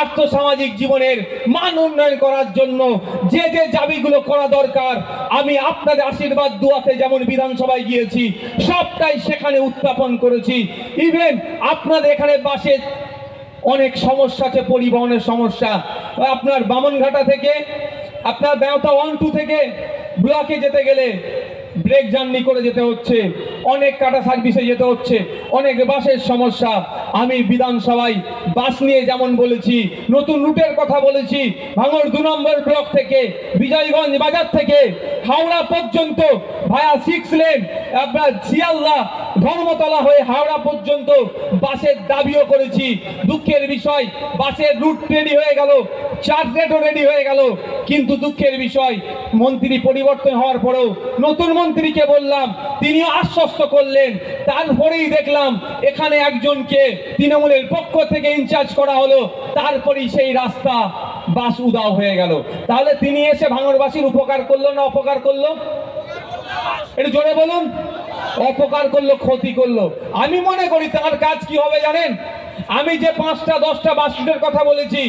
আর্থসামাজিক জীবনের মান উন্নয়ন করার জন্য যে যে দাবিগুলো করা দরকার আমি আপনাদের আশীর্বাদ দুয়াতে যেমন বিধানসভায় গিয়েছি সবটাই সেখানে উত্থাপন করেছি। ইভেন আপনাদের এখানে বাসে অনেক সমস্যা আছে, পরিবহনের সমস্যা। আপনার বামনঘাটা থেকে আপনার বেওতা 1-2 থেকে ব্লকে যেতে গেলে ব্রেক জার্নি করে যেতে হচ্ছে, অনেক কাটা সার্ভিসে যেতে হচ্ছে, অনেক বাসের সমস্যা। আমি বিধানসভায় বাস নিয়ে যেমন বলেছি, নতুন রুটের কথা বলেছি, ভাঙড় 2 নম্বর ব্লক থেকে বিজয়গঞ্জ বাজার থেকে হাওড়া পর্যন্ত ভায়া 6 লেন আপনার শিয়ালদা ধর্মতলা হয়ে হাওড়া পর্যন্ত বাসের দাবিও করেছি। দুঃখের বিষয় বাসের রুট রেডি হয়ে গেল, চার্জ রেটও রেডি হয়ে গেল, কিন্তু দুঃখের বিষয় মন্ত্রী পরিবর্তন হওয়ার পরেও নতুন মন্ত্রীকে বললাম, তিনিও আশ্বস্ত করলেন। তারপরেই দেখলাম এখানে একজনকে তৃণমূলের পক্ষ থেকে ইনচার্জ করা হলো, তারপরেই সেই রাস্তা বাস উদাও হয়ে গেল। তাহলে তিনি এসে ভাঙড়বাসীর উপকার করলো না অপকার করলো? একটু জোরে বলুন। অপকার করলো, ক্ষতি করলো। আমি মনে করি তার কাজ কি হবে জানেন? আমি যে 5টা 10টা বাস রুটের কথা বলেছি,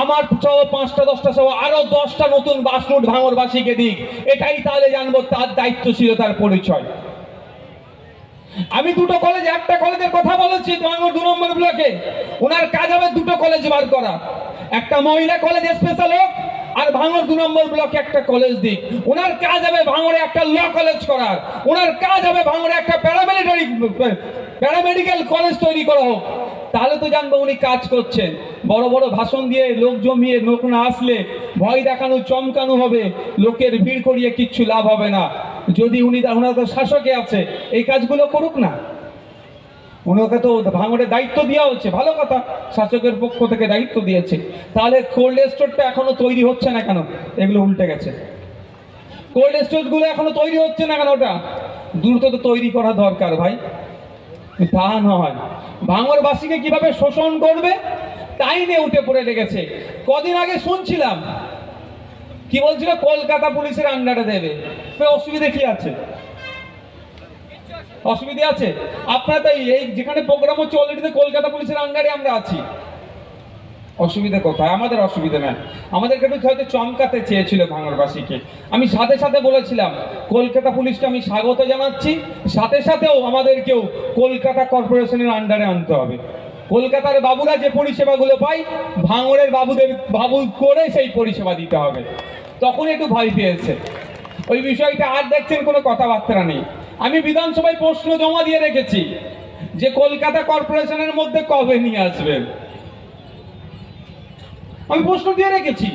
আমার সহ 5টা 10টা সহ আরো 10টা নতুন বাস রুট ভাঙড়বাসীকে দিক, এটাই তাহলে জানবো তার দায়িত্বশীলতার পরিচয়। আমি দুটো কলেজ, একটা কলেজের কথা বলেছি ভাঙড় 2 নম্বর ব্লকে, ওনার কাজ হবে দুটো কলেজ বার করা, একটা মহিলা কলেজ স্পেশাল হোক আর ভাঙড় 2 নম্বর ব্লকে একটা কলেজ দিক। ওনার কাজ হবে ভাঙড়ে একটা ল কলেজ করার, ওনার কাজ হবে ভাঙড়ে একটা প্যারামেডিক্যাল কলেজ তৈরি করা হোক। তাহলে তো জানবো উনি কাজ করছেন। বড় বড় ভাষণ দিয়ে লোক জমিয়ে লোক না আসলে ভয় দেখানো চমকানো হবে, লোকের ভিড় করিয়ে কিচ্ছু লাভ হবে না। যদি ওনার তো শাসকে আছে, এই কাজগুলো করুক না। ওনাকে তো ভাঙড়ে দায়িত্ব দেওয়া হচ্ছে, ভালো কথা, শাসকের পক্ষ থেকে দায়িত্ব দিয়েছে। তাহলে কোল্ড স্টোরটা এখনো তৈরি হচ্ছে না কেন? এগুলো উল্টে গেছে। কোল্ড স্টোর গুলো এখনো তৈরি হচ্ছে না কেন? ওটা দ্রুত তো তৈরি করা দরকার ভাই, তা নয় ভাঙড়বাসীকে কিভাবে শোষণ করবে তাই নিয়ে উঠে পড়ে লেগেছে। কদিন আগে শুনছিলাম কি বলছিল, কলকাতা পুলিশের আন্ডারে দেবে। অসুবিধা কি আছে? অসুবিধা আছে? আপনার তাই এই যেখানে প্রোগ্রাম হচ্ছে অলরেডি কলকাতা পুলিশের আন্ডারে আমরা আছি, অসুবিধা কোথায়? আমাদের অসুবিধা না। আমাদেরকে একটু হয়তো চমকাতে চেয়েছিল ভাঙড়বাসীকে। আমি সাথে সাথে বলেছিলাম কলকাতা পুলিশকে আমি স্বাগত জানাচ্ছি, সাথে সাথেও আমাদেরকেও কলকাতা কর্পোরেশনের আন্ডারে আনতে হবে। কলকাতার বাবুরা যে পরিষেবাগুলো পায় ভাঙড়ের বাবুদের বাবু করে সেই পরিষেবা দিতে হবে। তখন একটু ভয় পেয়েছে ওই বিষয়টা। আর দেখছেন কোনো কথাবার্তা নেই। আমি বিধানসভায় প্রশ্ন জমা দিয়ে রেখেছি যে কলকাতা কর্পোরেশনের মধ্যে কবে নিয়ে আসবেন, আমি প্রশ্ন দিয়ে রেখেছি।